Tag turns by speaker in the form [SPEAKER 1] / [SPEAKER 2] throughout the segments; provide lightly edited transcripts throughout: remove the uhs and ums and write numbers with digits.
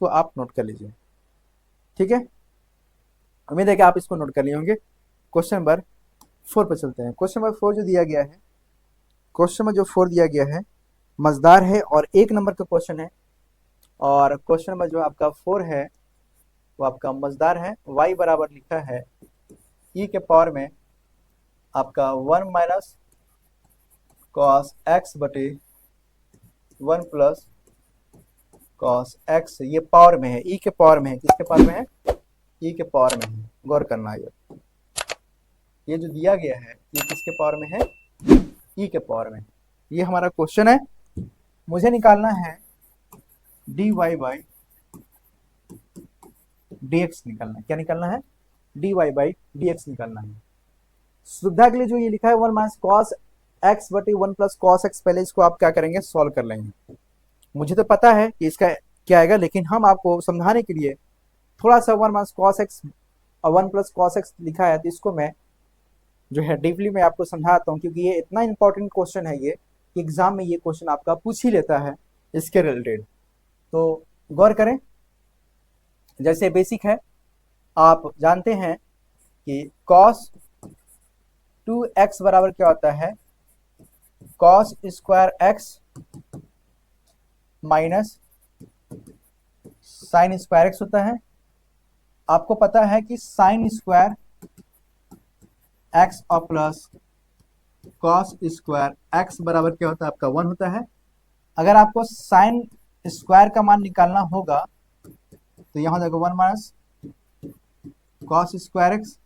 [SPEAKER 1] इसको आप नोट कर लीजिए, ठीक है। उम्मीद है कि आप इसको नोट कर लिए होंगे। क्वेश्चन नंबर 4 पर चलते हैं। क्वेश्चन नंबर 4 जो दिया गया है, क्वेश्चन नंबर जो 4 दिया गया है मजेदार है और 1 नंबर का क्वेश्चन है। और क्वेश्चन नंबर जो आपका 4 है वो आपका मजेदार है। y बराबर लिखा है e के पावर में आपका 1 माइनस कॉस एक्स बटे 1 प्लस कॉस एक्स, ये पावर में है, e के पावर में है। किसके पावर में है? e के पावर में है। गौर करना, ये जो दिया गया है ये किसके पावर में है? e के पावर में। ये हमारा क्वेश्चन है। मुझे निकालना है dy बाई dx निकालना है। क्या निकालना है? dy बाई dx निकालना है। सुविधा के लिए जो ये लिखा है 1 माइनस कॉस एक्स बटे 1 प्लस कॉस एक्स, पहले इसको आप क्या करेंगे? सॉल्व कर लेंगे। मुझे तो पता है कि इसका क्या आएगा, लेकिन हम आपको समझाने के लिए थोड़ा सा 1 माइनस कॉस एक्स और 1 प्लस कॉस एक्स लिखा है, तो इसको मैं जो है डीपली मैं आपको समझाता हूँ, क्योंकि ये इतना इंपॉर्टेंट क्वेश्चन है ये कि एग्जाम में ये क्वेश्चन आपका पूछ ही लेता है इसके रिलेटेड। तो गौर करें, जैसे बेसिक है, आप जानते हैं कि कॉस 2x बराबर क्या होता है? Cos square x minus sign square x होता है। आपको पता है कि साइन स्क्वायर एक्स और प्लस कॉस स्क्वायर एक्स बराबर क्या होता है? आपका 1 होता है। अगर आपको साइन स्क्वायर का मान निकालना होगा तो यहां हो जाएगा 1 माइनस कॉस स्क्वायर एक्स।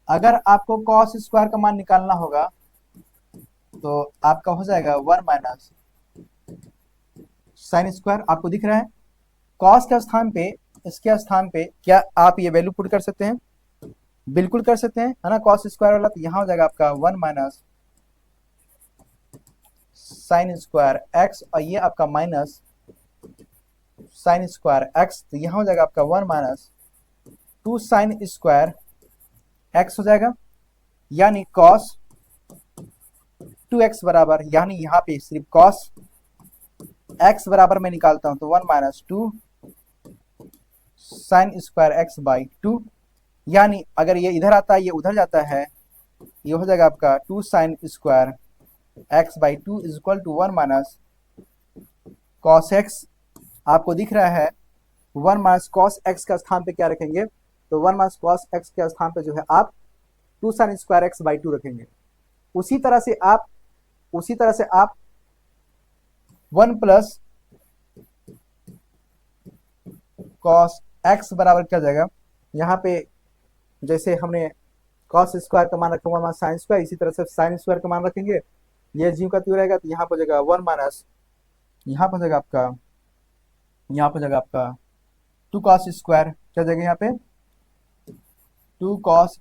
[SPEAKER 1] अगर आपको कॉस स्क्वायर का मान निकालना होगा तो आपका हो जाएगा 1 माइनस साइन स्क्वायर। आपको दिख रहा है कॉस के स्थान पे, इसके स्थान पे क्या आप ये वैल्यू पुट कर सकते हैं? बिल्कुल कर सकते हैं, है ना, कॉस स्क्वायर वाला। तो यहां हो जाएगा आपका 1 माइनस साइन स्क्वायर एक्स और ये आपका माइनस साइन स्क्वायर एक्स, तो यहां हो जाएगा आपका 1 माइनस 2 साइन स्क्वायर एक्स हो जाएगा। यानी कॉस 2x बराबर, यानी यहाँ पे सिर्फ कॉस x बराबर मैं निकालता हूं तो 1 minus 2 sine square x by 2। यानी अगर ये इधर आता है ये उधर जाता है, ये हो जाएगा आपका 2 sine square x by 2 is equal to 1 minus cos x. आपको दिख रहा है 1 माइनस कॉस एक्स का स्थान पे क्या रखेंगे? तो 1 माइनस कॉस एक्स के स्थान पे जो है आप 2 साइन स्क्वायर एक्स बाई 2 रखेंगे। उसी तरह से आप 1 प्लस कॉस एक्स बराबर क्या जाएगा? यहाँ पे जैसे हमने कॉस स्क्वायर का मान रखा 1 माइनस साइन स्क्वायर, इसी तरह से साइन स्क्वायर का मान रखेंगे। ये जीव का त्यों रहेगा, तो यहाँ पर हो जाएगा 1 माइनस, यहाँ पर हो जाएगा आपका 2 कॉस स्क्वायर, क्या जाएगा यहाँ पे? 2 कॉस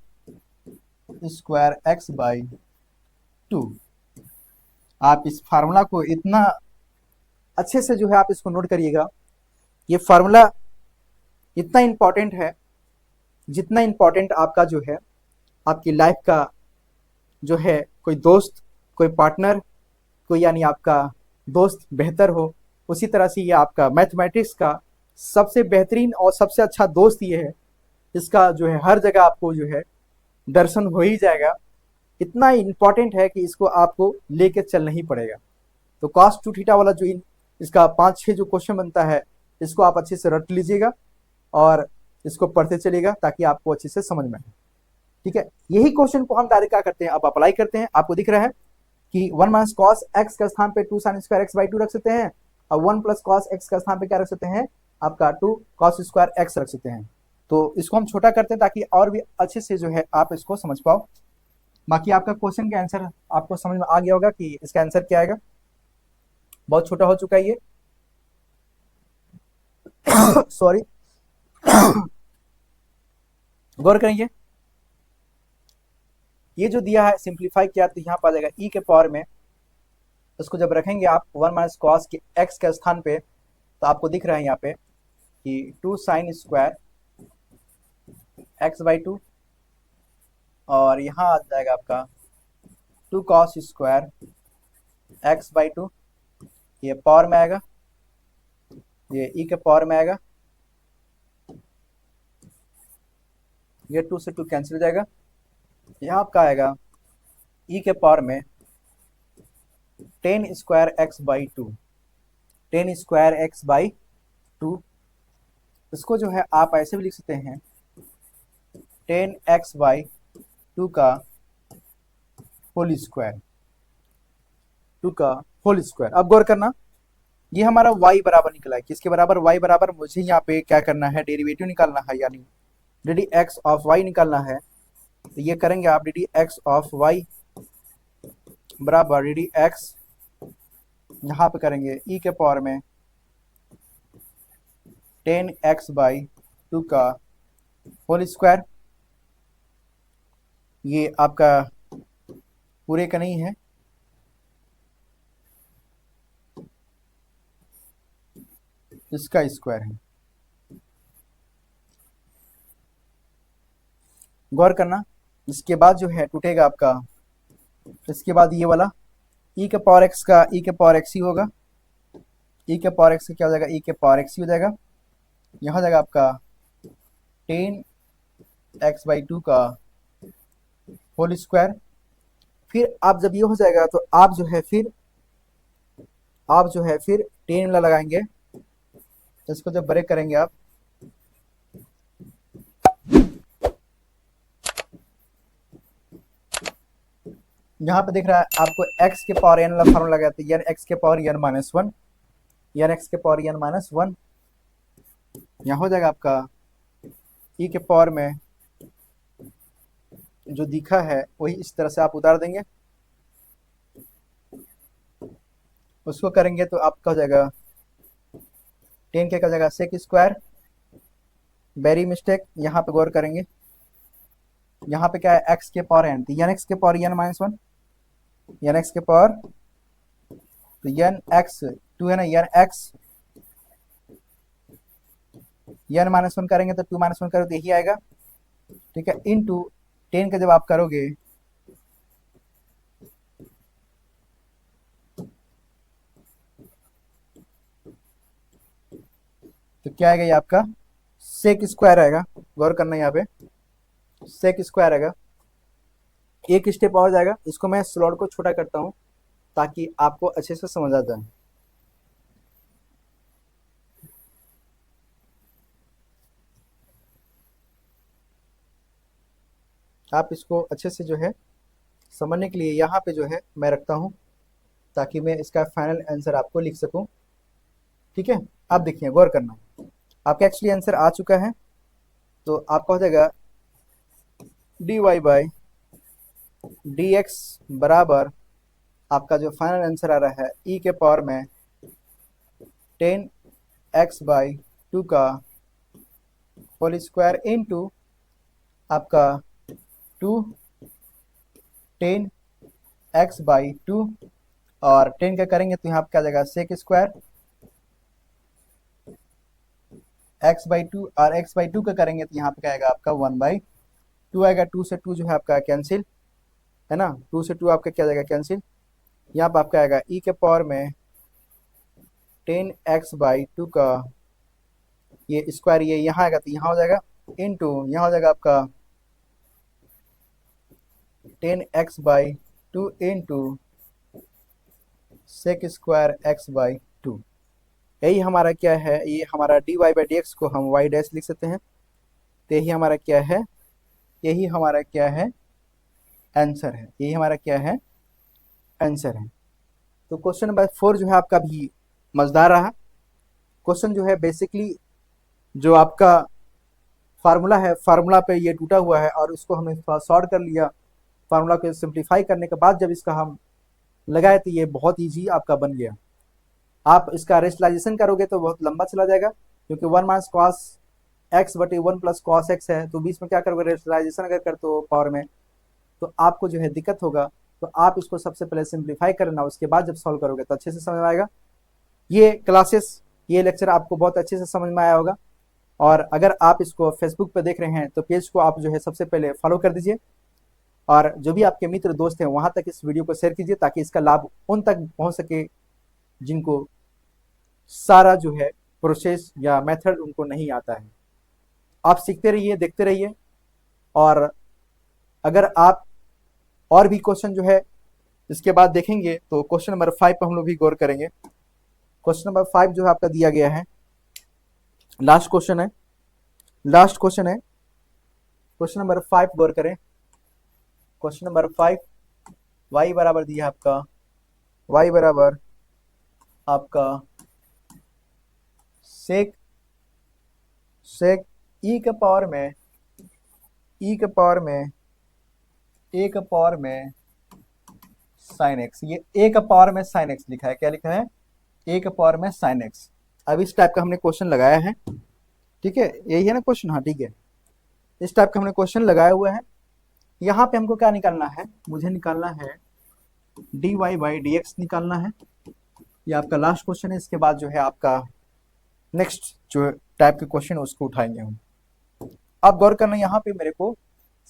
[SPEAKER 1] स्क्वायर एक्स बाई 2। आप इस फार्मूला को इतना अच्छे से जो है आप इसको नोट करिएगा। ये फार्मूला इतना इंपॉर्टेंट है जितना इंपॉर्टेंट आपका जो है आपकी लाइफ का जो है कोई दोस्त, कोई पार्टनर, कोई यानी आपका दोस्त बेहतर हो, उसी तरह से ये आपका मैथमेटिक्स का सबसे बेहतरीन और सबसे अच्छा दोस्त ये है। इसका जो है हर जगह आपको जो है दर्शन हो ही जाएगा। इतना इंपॉर्टेंट है कि इसको आपको लेके चलना ही पड़ेगा। तो कॉस 2 थीटा वाला जो इसका 5-6 जो क्वेश्चन बनता है, इसको आप अच्छे से रट लीजिएगा और इसको पढ़ते चलिएगा ताकि आपको अच्छे से समझ में आए, ठीक है। यही क्वेश्चन को हम डायरेक्ट क्या करते हैं, अब अप्लाई करते हैं। आपको दिख रहा है कि 1 माइनस कॉस एक्स का स्थान पे 2 साइन स्क्वायर एक्स बाई 2 रख सकते हैं और 1 प्लस कॉस एक्स का स्थान पे क्या रख सकते हैं? आपका 2 कॉस स्क्वायर एक्स रख सकते हैं। तो इसको हम छोटा करते हैं ताकि और भी अच्छे से जो है आप इसको समझ पाओ। बाकी आपका क्वेश्चन का आंसर आपको समझ में आ गया होगा कि इसका आंसर क्या आएगा। बहुत छोटा हो चुका है ये सॉरी गौर करेंगे, ये जो दिया है सिंप्लीफाई किया तो यहाँ पर आ जाएगा e के पावर में। इसको जब रखेंगे आप 1 माइनस कॉस के x के स्थान पे, तो आपको दिख रहा है यहाँ पे कि 2 साइन स्क्वायर एक्स बाई 2 और यहाँ आ जाएगा आपका 2 कॉस स्क्वायर एक्स बाई 2, ये पावर में आएगा। ये e के पावर में आएगा, ये 2 से 2 कैंसिल हो जाएगा। यहाँ आपका आएगा e के पावर में 10 square x by 2, 10 square x by 2। इसको जो है आप ऐसे भी लिख सकते हैं 10x बाई 2 का होल स्क्वायर, 2 का होल स्क्वायर। अब गौर करना, ये हमारा y बराबर निकला है, किसके बराबर? y बराबर मुझे यहाँ पे क्या करना है, डेरिवेटिव निकालना है, यानी D D x of y निकालना है। तो ये करेंगे आप D D x of y बराबर डी डी एक्स, यहाँ पे करेंगे e के पावर में 10x बाई 2 का होल स्क्वायर। ये आपका पूरे का नहीं है, इसका स्क्वायर है। गौर करना, इसके बाद जो है टूटेगा आपका, इसके बाद ये वाला e के पावर x का e के पावर x ही होगा, e के पावर x का क्या हो जाएगा, e के पावर x ही हो जाएगा। यहाँ हो जाएगा आपका 10x बाई 2 का होल स्क्वायर। फिर आप जब ये हो जाएगा तो आप जो है फिर 10 वाला लगाएंगे, तो इसको जब ब्रेक करेंगे आप, यहाँ पे दिख रहा है आपको x के पावर n वाला फॉर्मूला लगाते हैं, x के पावर n माइनस 1, x के पावर n माइनस 1। यहाँ हो जाएगा आपका e के पावर में जो दिखा है वही इस तरह से आप उतार देंगे, उसको करेंगे तो आपका हो जाएगा 10 के का जाएगा सेक स्क्वायर। वेरी मिस्टेक, यहाँ पे गौर करेंगे, यहाँ पे क्या है, x के पावर n, तो n x के power n minus 1, n x के पावर, तो n x 2 है ना, n x n माइनस 1 करेंगे तो 2 माइनस 1 करो तो यही आएगा, ठीक है। इनटू 10 का जब आप करोगे तो क्या आएगा, ये आपका सेक स्क्वायर आएगा। गौर करना, यहाँ पे सेक स्क्वायर आएगा। एक स्टेप और जाएगा, इसको मैं स्लॉट को छोटा करता हूं ताकि आपको अच्छे से समझ आ जाए। आप इसको अच्छे से जो है समझने के लिए यहाँ पे जो है मैं रखता हूँ ताकि मैं इसका फाइनल आंसर आपको लिख सकूं, ठीक है। आप देखिए, गौर करना, आपका एक्चुअली आंसर आ चुका है, तो आपका हो जाएगा D Y by D X बराबर, आपका जो फाइनल आंसर आ रहा है e के पावर में 10x बाई 2 का होल स्क्वायर इनटू आपका 10x बाई 2, और 10 का करेंगे तो यहाँ पे क्या जाएगा सेक स्क्वायर x बाई 2, और x बाई 2 का करेंगे तो यहाँ पे क्या आएगा आपका 1 बाई 2 आएगा। 2 से 2 जो है आपका कैंसिल है ना, 2 से 2 आपका क्या जाएगा कैंसिल। यहाँ पे आपका आएगा e के पावर में 10x बाई 2 का ये स्क्वायर, ये यहाँ आएगा तो यहाँ हो जाएगा इनटू, यहाँ हो जाएगा आपका 10x by 2 into sec square x by 2। यही हमारा क्या है, ये हमारा D Y by D X को हम y डैश लिख सकते हैं। तो यही हमारा क्या है, यही हमारा क्या है आंसर है, यही हमारा क्या है आंसर है। तो क्वेश्चन नंबर 4 जो है आपका भी मजेदार रहा। क्वेश्चन जो है बेसिकली जो आपका फार्मूला है, फार्मूला पे ये टूटा हुआ है और उसको हमने सॉल्व कर लिया। फार्मूला को सिंप्लीफाई करने के बाद जब इसका हम लगाए तो ये बहुत ईजी आपका बन गया। आप इसका रेशनलाइजेशन करोगे तो बहुत लंबा चला जाएगा, क्योंकि 1 माइनस कॉस एक्स बटे 1 प्लस कॉस एक्स है, तो बीच में क्या करोगे, रेशनलाइजेशन अगर करते हो पावर में तो आपको जो है दिक्कत होगा। तो आप इसको सबसे पहले सिंप्लीफाई करना, उसके बाद जब सॉल्व करोगे तो अच्छे से समझ में आएगा। ये क्लासेस, ये लेक्चर आपको बहुत अच्छे से समझ में आया होगा। और अगर आप इसको फेसबुक पर देख रहे हैं तो पेज को आप जो है सबसे पहले फॉलो कर दीजिए, और जो भी आपके मित्र दोस्त हैं वहां तक इस वीडियो को शेयर कीजिए ताकि इसका लाभ उन तक पहुंच सके जिनको सारा जो है प्रोसेस या मेथड उनको नहीं आता है। आप सीखते रहिए, देखते रहिए, और अगर आप और भी क्वेश्चन जो है इसके बाद देखेंगे तो क्वेश्चन नंबर 5 पर हम लोग भी गौर करेंगे। क्वेश्चन नंबर 5 जो है आपका दिया गया है, लास्ट क्वेश्चन है, क्वेश्चन नंबर 5 गौर करें। क्वेश्चन नंबर 5, y बराबर दिया है आपका, y बराबर आपका सेक e के पावर में साइन एक्स, ये a का पावर में साइन एक्स लिखा है। क्या लिखा है? a का पावर में साइन एक्स। अब इस टाइप का हमने क्वेश्चन लगाया है, ठीक है, यही है ना क्वेश्चन? हाँ ठीक है, इस टाइप का हमने क्वेश्चन लगाया हुआ है। यहाँ पे हमको क्या निकालना है? मुझे निकालना है dy बाई डी एक्स निकालना है। ये आपका लास्ट क्वेश्चन है। इसके बाद जो है आपका नेक्स्ट जो टाइप के क्वेश्चन है उसको उठाएंगे हम। अब गौर करना, यहाँ पे मेरे को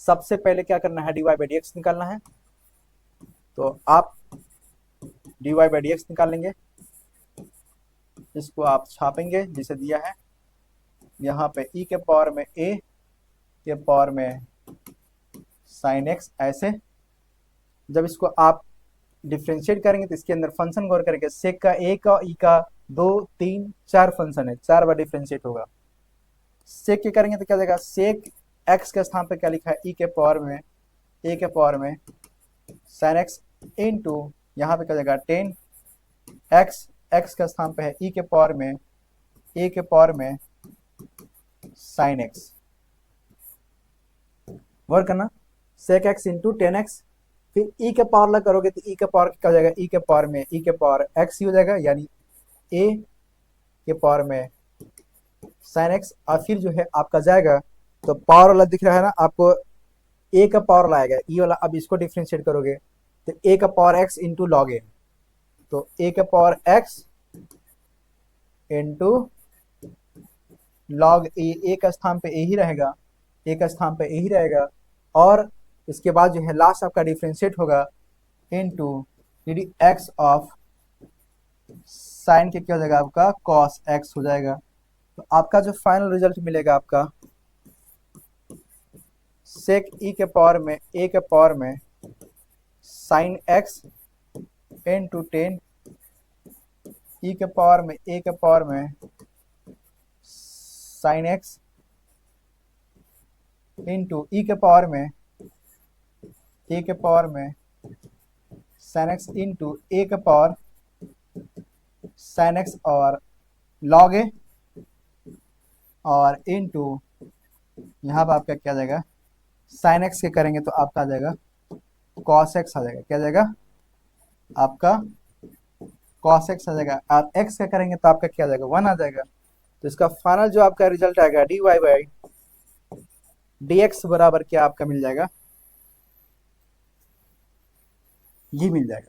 [SPEAKER 1] सबसे पहले क्या करना है? dy बाई डी एक्स निकालना है। तो आप dy बाई डी एक्स निकालेंगे, इसको आप छापेंगे जिसे दिया है यहाँ पे e के पावर में a के पावर में साइन एक्स। ऐसे जब इसको आप डिफ्रेंशिएट करेंगे तो इसके अंदर फंक्शन गौर करके सेक का a का e का 2 3 4 फंक्शन है, 4 बार डिफ्रेंशिएट होगा। सेक के करेंगे तो क्या जाएगा? सेक x के स्थान पे क्या लिखा है? e के पावर में a के पावर में साइन एक्स इंटू यहाँ पे क्या जाएगा? 10x, x के स्थान पे है e के पावर में a के पावर में साइन एक्स। वर्क करना, सेक एक्स इंटू 10x, फिर e के पावर लग करोगे तो e के पावर क्या हो जाएगा? e के पावर में e के पावर x ही हो जाएगा, यानी a के पावर में साइन एक्स। और फिर जो है आपका जाएगा तो पावर वाला दिख रहा है ना आपको, a का पावर लाएगा e वाला। अब इसको डिफ्रेंशिएट करोगे तो a का पावर x इंटू लॉग ए, तो a का power x into log A, a का स्थान पे a ही रहेगा, a का स्थान पे a ही रहेगा। और इसके बाद जो है लास्ट आपका डिफ्रेंशिएट होगा इनटू x ऑफ साइन के क्या हो जाएगा? आपका cos x हो जाएगा। तो आपका जो फाइनल रिजल्ट मिलेगा आपका सेक e के पावर में a के पावर में साइन x इनटू 10 e के पावर में a के पावर में साइन x इंटू e के पावर में a के पावर में साइन x इंटू a के पावर साइन x और लॉग ए, और इंटू यहाँ पर आपका क्या जाएगा? साइन x के करेंगे तो आपका आ जाएगा cos x आ जाएगा। क्या जाएगा? आपका cos x आ जाएगा। और x का करेंगे तो आपका क्या आ जाएगा? 1 आ जाएगा। तो इसका फाइनल जो आपका रिजल्ट आएगा dy बाई dx बराबर क्या आपका मिल जाएगा? ये मिल जाएगा।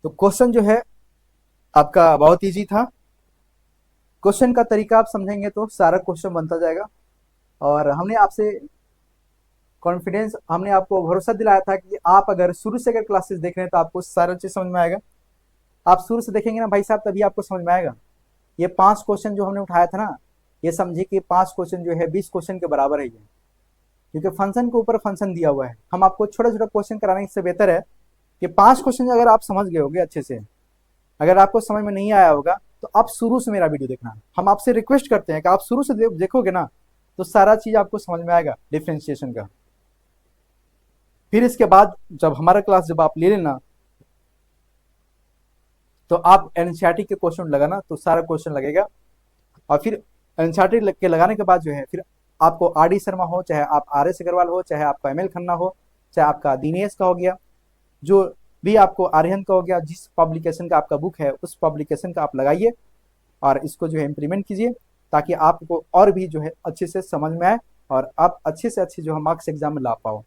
[SPEAKER 1] तो क्वेश्चन जो है आपका बहुत इजी था। क्वेश्चन का तरीका आप समझेंगे तो सारा क्वेश्चन बनता जाएगा। और हमने आपसे कॉन्फिडेंस, हमने आपको भरोसा दिलाया था कि आप अगर शुरू से अगर क्लासेस देख रहे हैं तो आपको सारा चीज समझ में आएगा। आप शुरू से देखेंगे ना भाई साहब, तभी आपको समझ में आएगा। ये 5 क्वेश्चन जो हमने उठाया था ना, ये समझिए कि 5 क्वेश्चन जो है 20 क्वेश्चन के बराबर है ये, क्योंकि फंक्शन के ऊपर फंक्शन दिया हुआ है। हम आपको छोटा छोटा क्वेश्चन कराने से बेहतर है कि 5 क्वेश्चन अगर आप समझ गए होंगे अच्छे से, अगर आपको समझ में नहीं आया होगा तो आप शुरू से मेरा वीडियो देखना। हम आपसे रिक्वेस्ट करते हैं कि आप शुरू से देखोगे ना तो सारा चीज आपको समझ में आएगा डिफरेंशिएशन का। फिर इसके बाद जब हमारा क्लास जब आप ले लेना तो आप एनसीईआरटी के क्वेश्चन लगाना, तो सारा क्वेश्चन लगेगा। और फिर एनसीईआरटी के लगाने के बाद जो है फिर आपको आर डी शर्मा हो, चाहे आप आर एस अग्रवाल हो, चाहे आपका एम एल खन्ना हो, चाहे आपका दिनेश का हो गया, जो भी आपको आर्यन का हो गया, जिस पब्लिकेशन का आपका बुक है उस पब्लिकेशन का आप लगाइए और इसको जो है इम्प्लीमेंट कीजिए, ताकि आपको और भी जो है अच्छे से समझ में आए और आप अच्छे से अच्छे जो है मार्क्स एग्जाम में ला पाओ।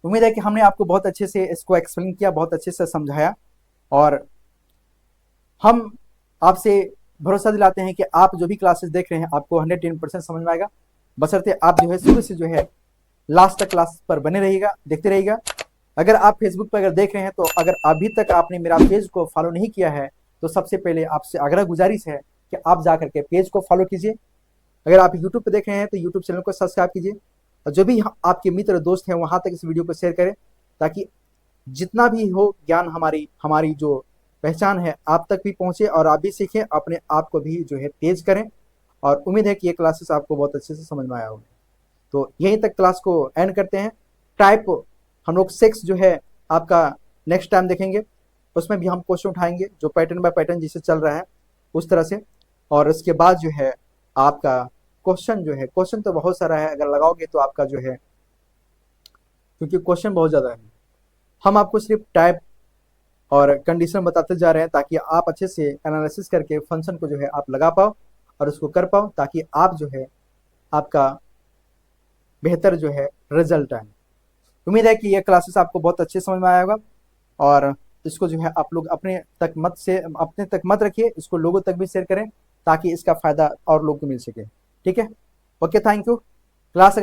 [SPEAKER 1] उम्मीद है कि हमने आपको बहुत अच्छे से इसको एक्सप्लेन किया, बहुत अच्छे से समझाया, और हम आपसे भरोसा दिलाते हैं कि आप जो भी क्लासेस देख रहे हैं आपको 110% समझ में आएगा, बशर्ते आप जो है शुरू से जो है लास्ट तक क्लास पर बने रहिएगा, देखते रहिएगा। अगर आप फेसबुक पर अगर देख रहे हैं तो अगर अभी तक आपने मेरा पेज को फॉलो नहीं किया है तो सबसे पहले आपसे आग्रह गुजारिश है कि आप जा करके पेज को फॉलो कीजिए। अगर आप यूट्यूब पे देख रहे हैं तो यूट्यूब चैनल को सब्सक्राइब कीजिए, और जो भी आपके मित्र दोस्त हैं वहाँ तक इस वीडियो को शेयर करें, ताकि जितना भी हो ज्ञान हमारी हमारी जो पहचान है आप तक भी पहुँचे और आप भी सीखें, अपने आप को भी जो है तेज करें। और उम्मीद है कि ये क्लासेस आपको बहुत अच्छे से समझ में आया होगा। तो यहीं तक क्लास को एंड करते हैं। टाइप हम लोग 6 जो है आपका नेक्स्ट टाइम देखेंगे, उसमें भी हम क्वेश्चन उठाएंगे जो पैटर्न बाय पैटर्न जिसे चल रहा है उस तरह से। और उसके बाद जो है आपका क्वेश्चन जो है, क्वेश्चन तो बहुत सारा है, अगर लगाओगे तो आपका जो है, क्योंकि क्वेश्चन बहुत ज़्यादा है, हम आपको सिर्फ टाइप और कंडीशन बताते जा रहे हैं ताकि आप अच्छे से एनालिसिस करके फंक्शन को जो है आप लगा पाओ और उसको कर पाओ, ताकि आप जो है आपका बेहतर जो है रिजल्ट आए। उम्मीद है कि ये क्लासेस आपको बहुत अच्छे समझ में आया होगा, और इसको जो है आप लोग अपने तक मत रखिए, इसको लोगों तक भी शेयर करें ताकि इसका फायदा और लोगों को मिल सके। ठीक है, ओके, थैंक यू। क्लास